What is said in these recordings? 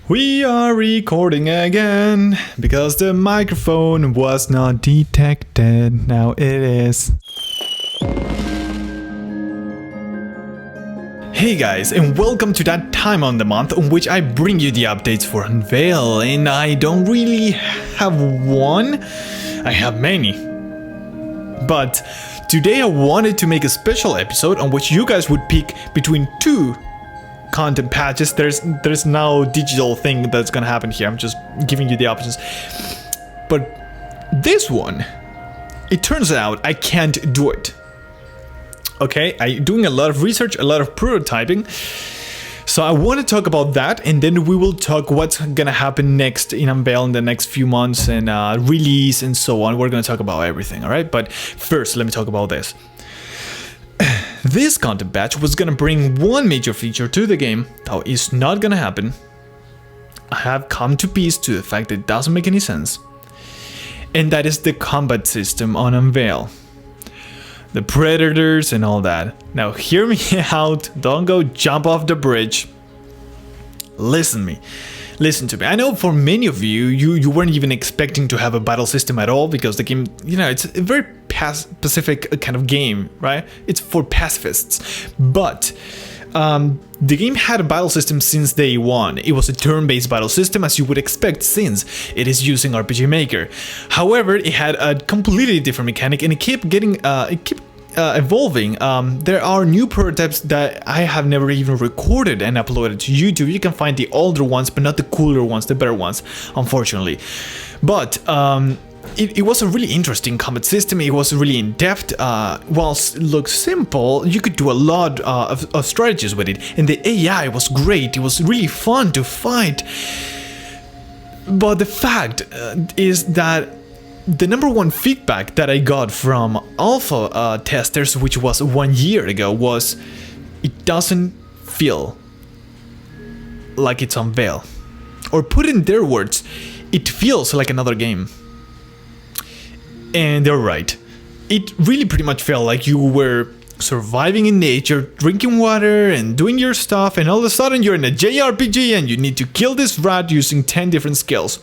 We are recording again because the microphone was not detected. Now it is. Hey guys, and welcome to that time on the month on which I bring you the updates for Unveil, and I don't really have one, I have many. But today I wanted to make a special episode on which you guys would pick between two content patches. There's no digital thing that's gonna happen here. I'm just giving you the options. But this one, it turns out I can't do it. Okay, I'm doing a lot of research, a lot of prototyping. So I want to talk about that, and then we will talk what's gonna happen next in Unveil in the next few months and release and so on. We're gonna talk about everything, all right? But first, let me talk about this. This content patch was gonna bring one major feature to the game that is not gonna happen. I have come to peace to the fact that it doesn't make any sense. And that is the combat system on Unveil. The predators and all that. Now hear me out, don't go jump off the bridge. Listen to me. I know for many of you weren't even expecting to have a battle system at all because the game, it's a very pacific kind of game, right? It's for pacifists. But the game had a battle system since day one. It was a turn-based battle system, as you would expect, since it is using RPG Maker. However, it had a completely different mechanic, and it kept evolving. There are new prototypes that I have never even recorded and uploaded to YouTube. You can find the older ones, but not the cooler ones, the better ones, unfortunately. But it was a really interesting combat system. It was really in-depth. Whilst it looks simple, you could do a lot of strategies with it. And the AI was great. It was really fun to fight. But the fact is that the number one feedback that I got from alpha testers, which was 1 year ago, was it doesn't feel like it's Unveil. Or put in their words, it feels like another game. And they're right. It really pretty much felt like you were surviving in nature, drinking water and doing your stuff, and all of a sudden you're in a JRPG and you need to kill this rat using 10 different skills.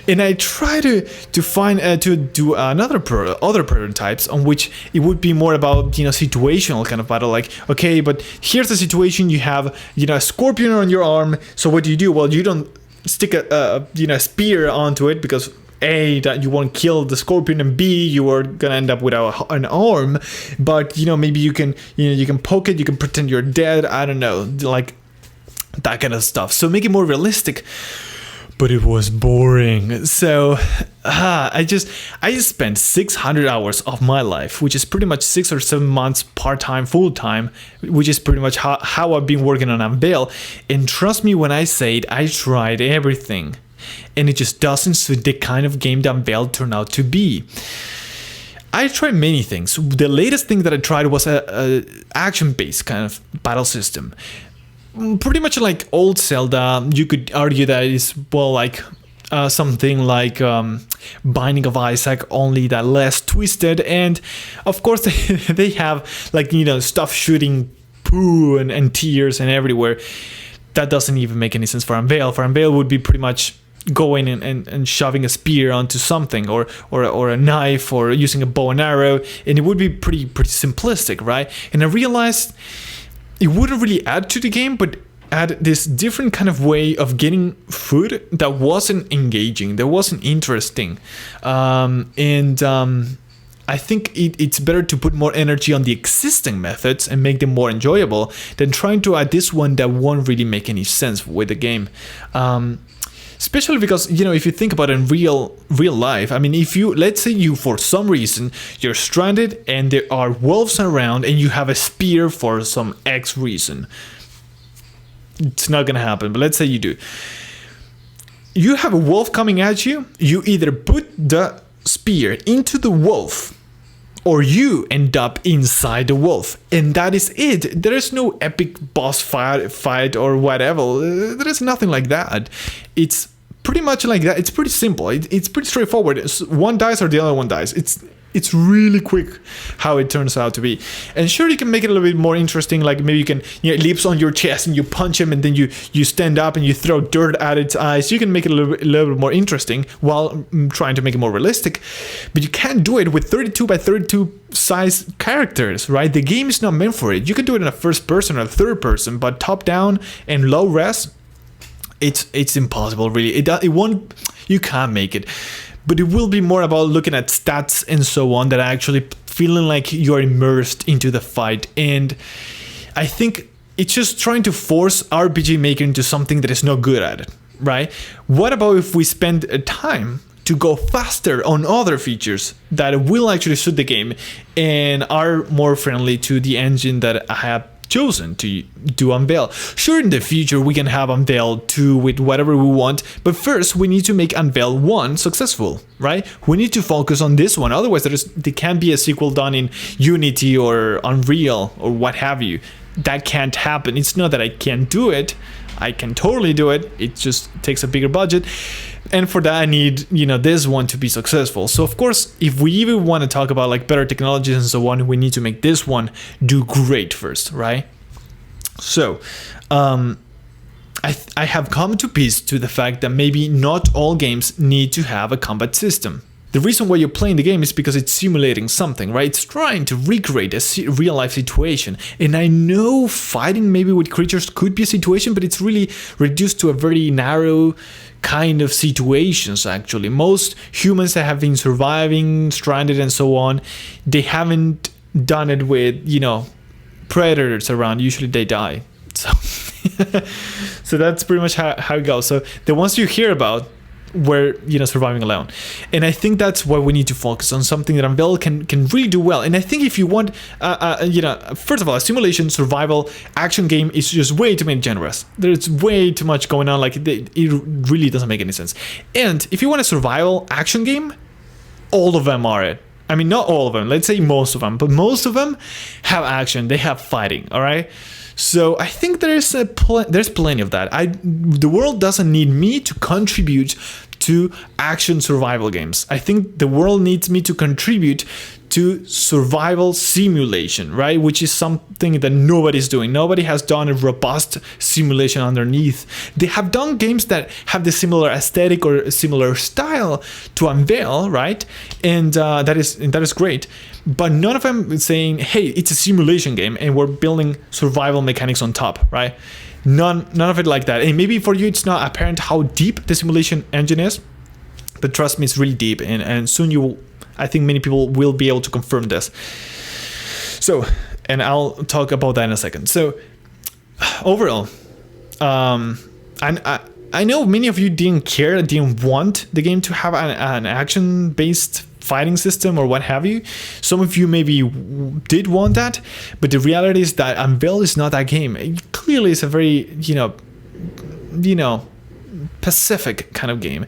And I try to find to do other prototypes on which it would be more about situational kind of battle, like, okay, but here's the situation: you have a scorpion on your arm, so what do? Well, you don't stick a spear onto it because A, that you won't kill the scorpion, and B, you are gonna end up without an arm. But maybe you can you can poke it, you can pretend you're dead. I don't know, like that kind of stuff. So make it more realistic. But it was boring. So I just spent 600 hours of my life, which is pretty much 6 or 7 months part-time, full-time, which is pretty much how I've been working on Unveil. And trust me when I say it, I tried everything. And it just doesn't suit the kind of game that Unveil turned out to be. I tried many things. The latest thing that I tried was a action-based kind of battle system. Pretty much like old Zelda. You could argue that it's like something like Binding of Isaac, only that less twisted. And of course they have like stuff shooting poo and tears and everywhere. That doesn't even make any sense for Unveil. For Unveil would be pretty much going and shoving a spear onto something, or a knife, or using a bow and arrow, and it would be pretty simplistic, right? And I realized it wouldn't really add to the game, but add this different kind of way of getting food that wasn't engaging, that wasn't interesting. I think it's better to put more energy on the existing methods and make them more enjoyable than trying to add this one that won't really make any sense with the game. Especially because, if you think about it in real life, I mean, let's say you, for some reason, you're stranded and there are wolves around and you have a spear for some X reason. It's not gonna happen, but let's say you do. You have a wolf coming at you, you either put the spear into the wolf, or you end up inside the wolf, and that is it. There is no epic boss fight or whatever. There is nothing like that. It's pretty much like that. It's pretty simple. It's pretty straightforward. One dies or the other one dies. it's really quick how it turns out to be. And sure, you can make it a little bit more interesting, like maybe you can, you know, it leaps on your chest and you punch him, and then you stand up and you throw dirt at its eyes. You can make it a little bit more interesting while trying to make it more realistic, but you can't do it with 32 by 32 size characters, right? The game is not meant for it. You can do it in a first person or a third person, but top down and low res, it's impossible, really. It won't, you can't make it. But it will be more about looking at stats and so on, that are actually feeling like you're immersed into the fight. And I think it's just trying to force RPG Maker into something that is not good at it, right? What about if we spend time to go faster on other features that will actually suit the game and are more friendly to the engine that I have chosen to do Unveil? Sure, in the future we can have Unveil 2 with whatever we want, but first we need to make Unveil 1 successful, right? We need to focus on this one, otherwise there can't be a sequel done in Unity or Unreal or what have you. That can't happen. It's not that I can't do it, I can totally do it, it just takes a bigger budget. And for that I need, you know, this one to be successful. So of course, if we even want to talk about like better technologies and so on, we need to make this one do great first, right? So I have come to peace to the fact that maybe not all games need to have a combat system. The reason why you're playing the game is because it's simulating something, right? It's trying to recreate a real life situation. And I know fighting maybe with creatures could be a situation, but it's really reduced to a very narrow kind of situations. Actually, most humans that have been surviving, stranded and so on, they haven't done it with, you know, predators around. Usually they die. So so that's pretty much how it goes. So the ones you hear about were, you know, surviving alone. And I think that's why we need to focus on something that Unveil can really do well. And I think if you want, you know, first of all, a simulation survival action game is just way too many genres. There's way too much going on. Like it really doesn't make any sense. And if you want a survival action game, all of them are it. I mean, not all of them. Let's say most of them, but most of them have action. They have fighting. All right. So I think there's plenty of that. The world doesn't need me to contribute to action survival games. I think the world needs me to contribute to survival simulation, right? Which is something that nobody's doing. Nobody has done a robust simulation underneath. They have done games that have the similar aesthetic or similar style to Unveil, right? And that is great. But none of them is saying, hey, it's a simulation game and we're building survival mechanics on top, right? None of it like that. And maybe for you it's not apparent how deep the simulation engine is, but trust me, it's really deep, and soon you will, I think many people will be able to confirm this. So, and I'll talk about that in a second. So overall, I know many of you didn't want the game to have an action-based fighting system or what have you. Some of you maybe did want that, but the reality is that Unveil is not that game. It clearly is a very, you know, Pacific kind of game.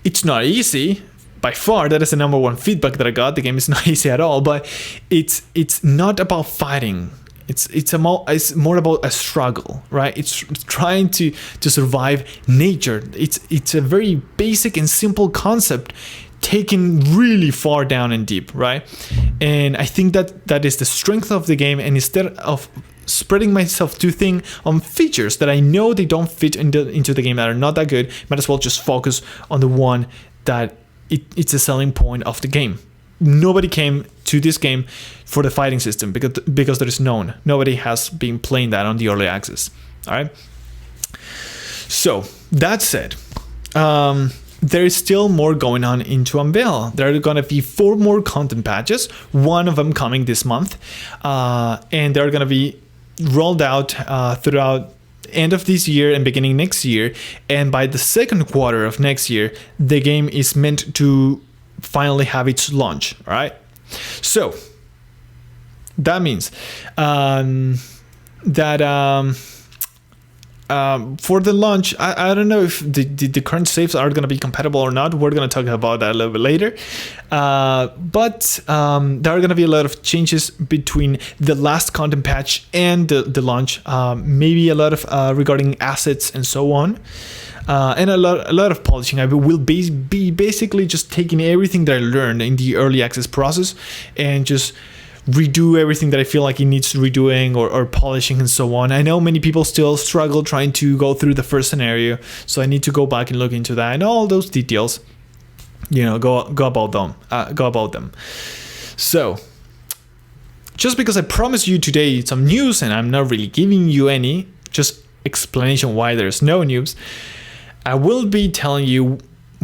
It's not easy. By far, that is the number one feedback that I got. The game is not easy at all, but it's not about fighting. It's more about a struggle, right? It's trying to survive nature. It's a very basic and simple concept taken really far down and deep, right? And I think that is the strength of the game. And instead of spreading myself too thin on features that I know they don't fit into the game, that are not that good, might as well just focus on the one that it's a selling point of the game. Nobody came to this game for the fighting system because there is none. Nobody has been playing that on the early access. All right. So that said, there is still more going on into Unveil. There are going to be 4 more content patches, one of them coming this month, and they're going to be rolled out throughout end of this year and beginning next year. And by the second quarter of next year, the game is meant to finally have its launch. All right. So that means that For the launch, I don't know if the current saves are going to be compatible or not. We're going to talk about that a little bit later. But there are going to be a lot of changes between the last content patch and the launch. Maybe a lot of regarding assets and so on. And a lot of polishing. I will be basically just taking everything that I learned in the early access process and just redo everything that I feel like it needs redoing or polishing and so on. I know many people still struggle trying to go through the first scenario, so I need to go back and look into that and all those details. Go about them. So, just because I promised you today some news and I'm not really giving you any, just explanation why there's no news, I will be telling you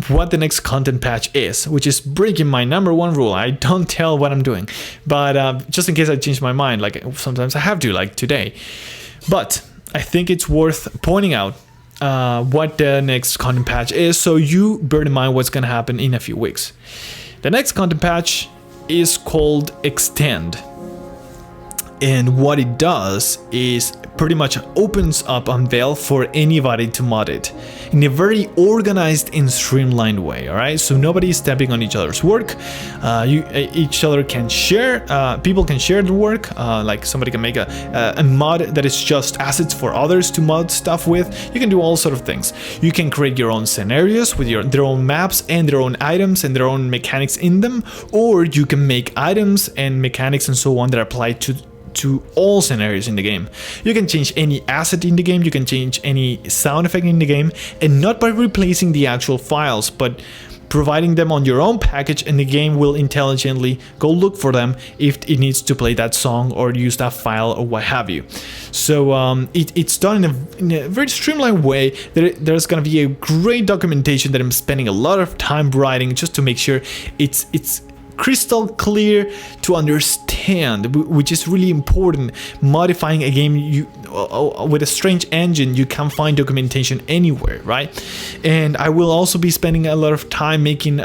what the next content patch is, which is breaking my number one rule. I don't tell what I'm doing, but just in case I change my mind, like sometimes I have to, like today. But I think it's worth pointing out what the next content patch is, so you bear in mind what's going to happen in a few weeks. The next content patch is called Extend. And what it does is pretty much opens up Unveil for anybody to mod it in a very organized and streamlined way. All right, so nobody is stepping on each other's work. Each other can share. People can share their work. Like somebody can make a mod that is just assets for others to mod stuff with. You can do all sort of things. You can create your own scenarios with their own maps and their own items and their own mechanics in them, or you can make items and mechanics and so on that apply to all scenarios in the game. You can change any asset in the game, you can change any sound effect in the game, and not by replacing the actual files, but providing them on your own package, and the game will intelligently go look for them if it needs to play that song or use that file or what have you. So it's done in a very streamlined way. There's going to be a great documentation that I'm spending a lot of time writing just to make sure it's crystal clear to understand, which is really important. Modifying a game with a strange engine, you can't find documentation anywhere, right? And I will also be spending a lot of time making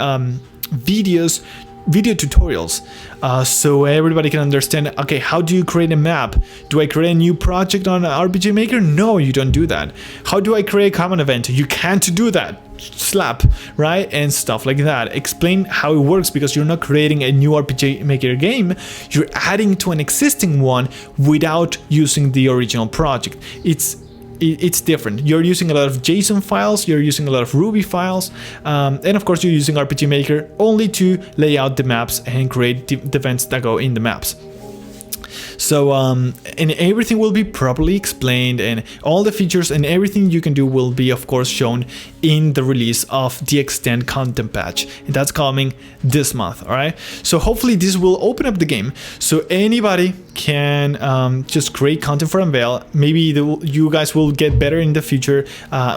video tutorials, so everybody can understand, okay, how do you create a map? Do I create a new project on RPG Maker? No, you don't do that. How do I create a common event? You can't do that. Slap, right? And stuff like that. Explain how it works, because you're not creating a new RPG Maker game, you're adding to an existing one without using the original project. It's different. You're using a lot of JSON files, you're using a lot of Ruby files, and of course you're using RPG Maker only to lay out the maps and create the events that go in the maps. So and everything will be properly explained, and all the features and everything you can do will be of course shown in the release of the Extend content patch, and that's coming this month. All right, so hopefully this will open up the game so anybody can just create content for Unveil. Maybe you guys will get better in the future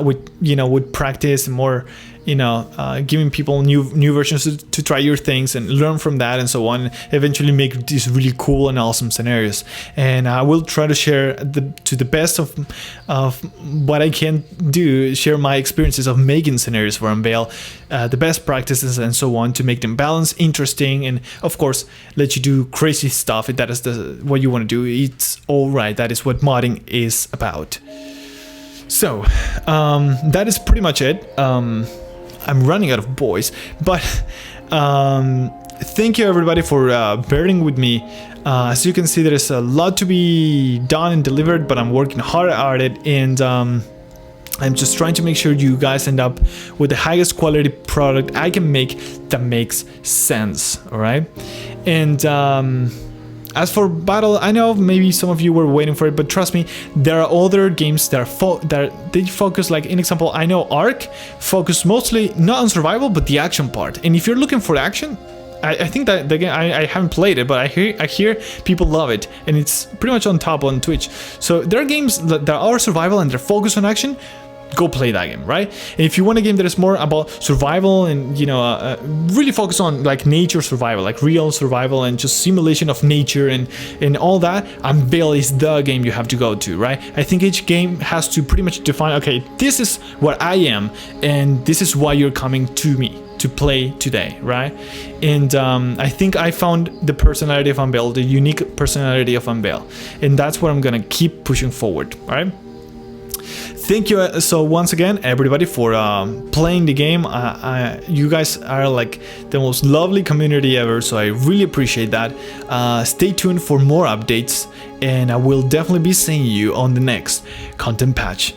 with practice and more, giving people new versions to try your things and learn from that and so on, and eventually make these really cool and awesome scenarios. And I will try to share to the best of what I can do, share my experiences of making scenarios for Unveil, the best practices and so on, to make them balanced, interesting, and of course let you do crazy stuff if that is what you want to do. It's all right. That is what modding is about. So that is pretty much it. I'm running out of voice, but thank you everybody for bearing with me. As you can see, there is a lot to be done and delivered, but I'm working hard at it, and I'm just trying to make sure you guys end up with the highest quality product I can make that makes sense. All right, and as for Battle, I know maybe some of you were waiting for it, but trust me, there are other games that they focus, like in example, I know Ark focus mostly not on survival but the action part. And if you're looking for action, I think that the game, I haven't played it, but I hear people love it, and it's pretty much on top on Twitch. So there are games that are survival and they're focused on action. Go play that game, right? And if you want a game that is more about survival and really focus on like nature survival, like real survival and just simulation of nature and all that, Unveil is the game you have to go to, right? I think each game has to pretty much define, okay, this is what I am and this is why you're coming to me to play today, right? And I think I found the personality of Unveil, the unique personality of Unveil, and that's what I'm gonna keep pushing forward. All right, thank you so once again, everybody, for playing the game. You guys are like the most lovely community ever, so I really appreciate that. Stay tuned for more updates, and I will definitely be seeing you on the next content patch.